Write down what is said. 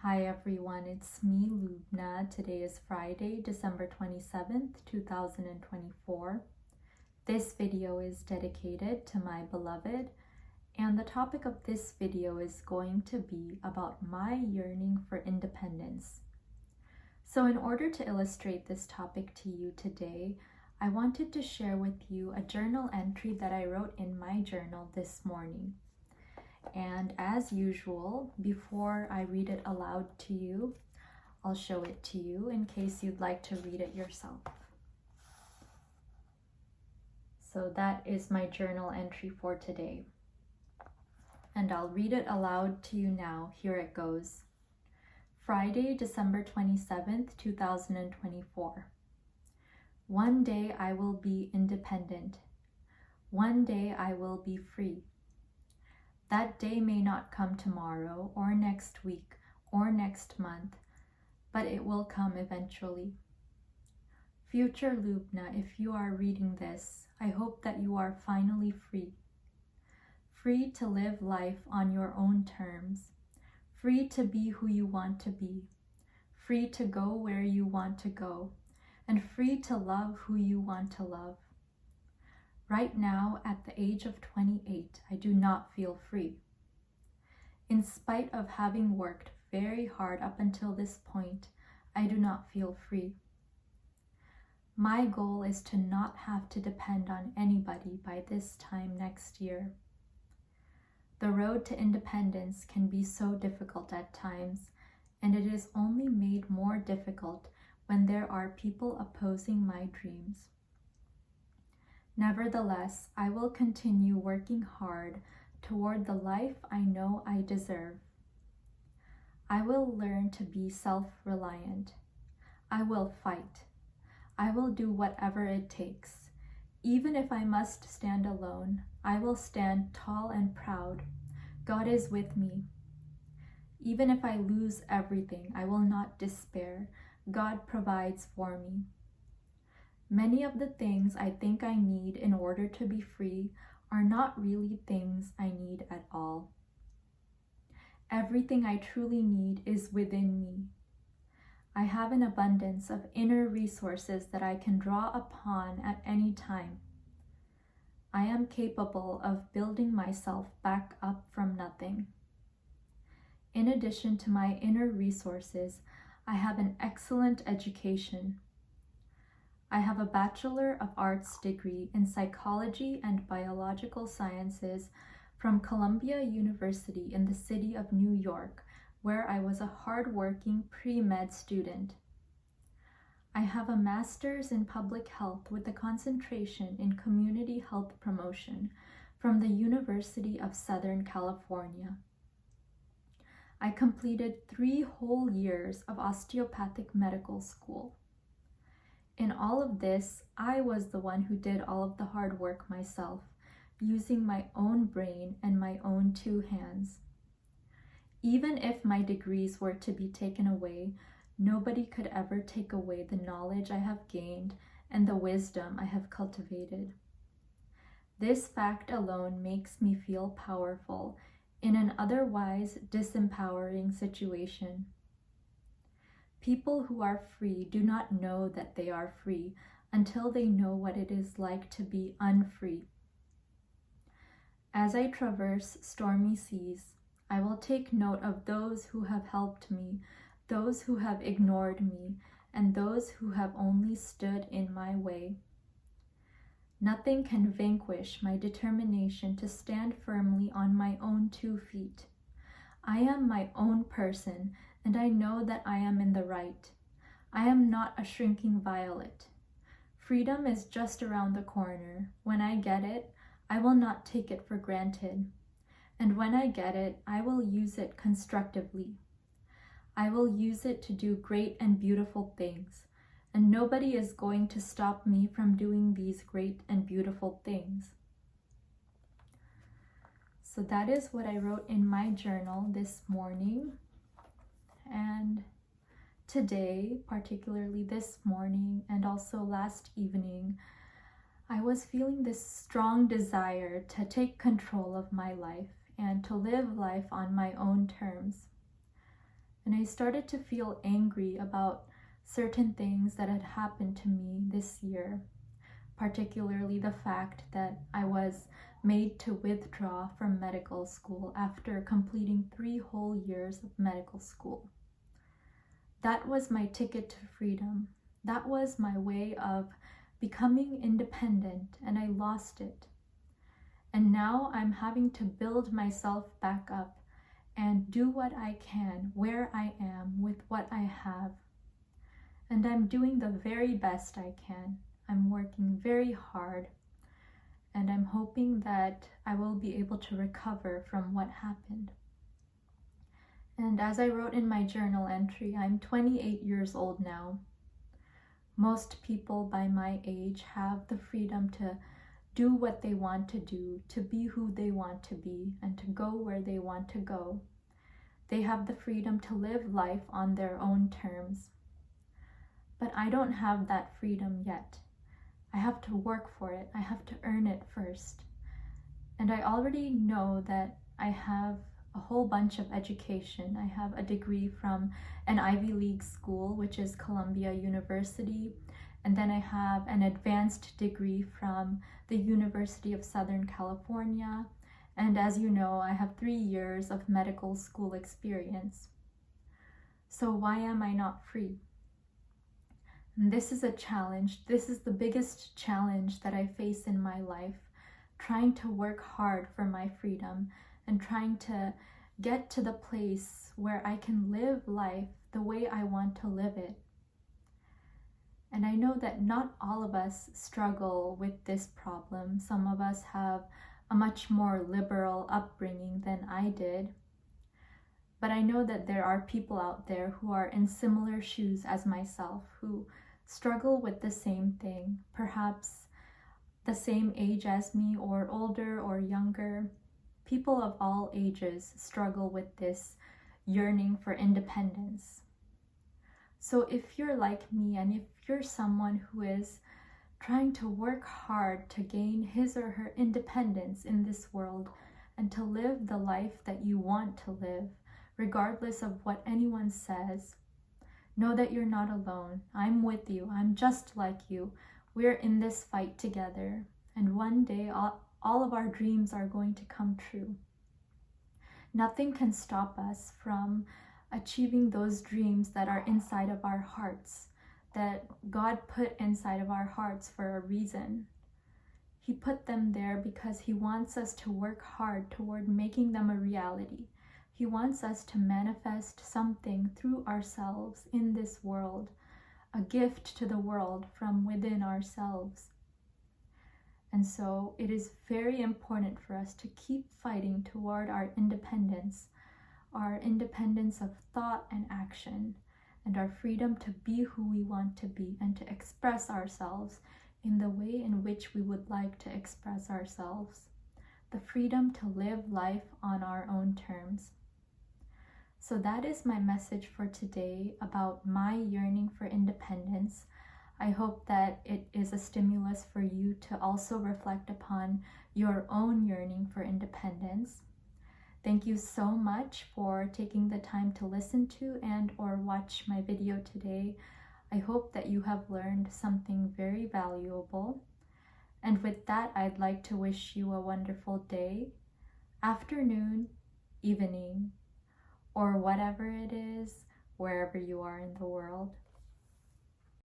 Hi everyone, it's me, Lubna. Today is Friday, December 27th, 2024. This video is dedicated to my beloved, and the topic of this video is going to be about my yearning for independence. So in order to illustrate this topic to you today, I wanted to share with you a journal entry that I wrote in my journal this morning. And as usual, before I read it aloud to you, I'll show it to you in case you'd like to read it yourself. So that is my journal entry for today. And I'll read it aloud to you now. Here it goes. Friday, December 27th, 2024. One day I will be independent. One day I will be free. That day may not come tomorrow or next week or next month, but it will come eventually. Future Lubna, if you are reading this, I hope that you are finally free. Free to live life on your own terms. Free to be who you want to be. Free to go where you want to go. And free to love who you want to love. Right now, at the age of 28, I do not feel free. In spite of having worked very hard up until this point, I do not feel free. My goal is to not have to depend on anybody by this time next year. The road to independence can be so difficult at times, and it is only made more difficult when there are people opposing my dreams. Nevertheless, I will continue working hard toward the life I know I deserve. I will learn to be self-reliant. I will fight. I will do whatever it takes. Even if I must stand alone, I will stand tall and proud. God is with me. Even if I lose everything, I will not despair. God provides for me. Many of the things I think I need in order to be free are not really things I need at all. Everything I truly need is within me. I have an abundance of inner resources that I can draw upon at any time. I am capable of building myself back up from nothing. In addition to my inner resources, I have an excellent education. I have a Bachelor of Arts degree in Psychology and Biological Sciences from Columbia University in the city of New York, where I was a hard-working pre-med student. I have a Master's in Public Health with a concentration in Community Health Promotion from the University of Southern California. I completed 3 whole years of osteopathic medical school. In all of this, I was the one who did all of the hard work myself, using my own brain and my own 2 hands. Even if my degrees were to be taken away, nobody could ever take away the knowledge I have gained and the wisdom I have cultivated. This fact alone makes me feel powerful in an otherwise disempowering situation. People who are free do not know that they are free until they know what it is like to be unfree. As I traverse stormy seas, I will take note of those who have helped me, those who have ignored me, and those who have only stood in my way. Nothing can vanquish my determination to stand firmly on my own 2 feet. I am my own person, and I know that I am in the right. I am not a shrinking violet. Freedom is just around the corner. When I get it, I will not take it for granted. And when I get it, I will use it constructively. I will use it to do great and beautiful things, and nobody is going to stop me from doing these great and beautiful things. So that is what I wrote in my journal this morning. And today, particularly this morning and also last evening, I was feeling this strong desire to take control of my life and to live life on my own terms. And I started to feel angry about certain things that had happened to me this year, particularly the fact that I was made to withdraw from medical school after completing 3 whole years of medical school. That was my ticket to freedom. That was my way of becoming independent, and I lost it. And now I'm having to build myself back up and do what I can where I am with what I have. And I'm doing the very best I can. I'm working very hard, and I'm hoping that I will be able to recover from what happened. And as I wrote in my journal entry, I'm 28 years old now. Most people by my age have the freedom to do what they want to do, to be who they want to be, and to go where they want to go. They have the freedom to live life on their own terms. But I don't have that freedom yet. I have to work for it. I have to earn it first. And I already know that I have a whole bunch of education. I have a degree from an Ivy League school, which is Columbia University. And then I have an advanced degree from the University of Southern California. And as you know, I have 3 years of medical school experience. So why am I not free? And this is a challenge. This is the biggest challenge that I face in my life, trying to work hard for my freedom and trying to get to the place where I can live life the way I want to live it. And I know that not all of us struggle with this problem. Some of us have a much more liberal upbringing than I did. But I know that there are people out there who are in similar shoes as myself, who struggle with the same thing, perhaps the same age as me or older or younger. People of all ages struggle with this yearning for independence. So if you're like me, and if you're someone who is trying to work hard to gain his or her independence in this world and to live the life that you want to live, regardless of what anyone says, know that you're not alone. I'm with you. I'm just like you. We're in this fight together. And one day, all of our dreams are going to come true. Nothing can stop us from achieving those dreams that are inside of our hearts, that God put inside of our hearts for a reason. He put them there because He wants us to work hard toward making them a reality. He wants us to manifest something through ourselves in this world, a gift to the world from within ourselves. And so it is very important for us to keep fighting toward our independence of thought and action, and our freedom to be who we want to be and to express ourselves in the way in which we would like to express ourselves. The freedom to live life on our own terms. So that is my message for today about my yearning for independence. I hope that it is a stimulus for you to also reflect upon your own yearning for independence. Thank you so much for taking the time to listen to and or watch my video today. I hope that you have learned something very valuable. And with that, I'd like to wish you a wonderful day, afternoon, evening, or whatever it is, wherever you are in the world.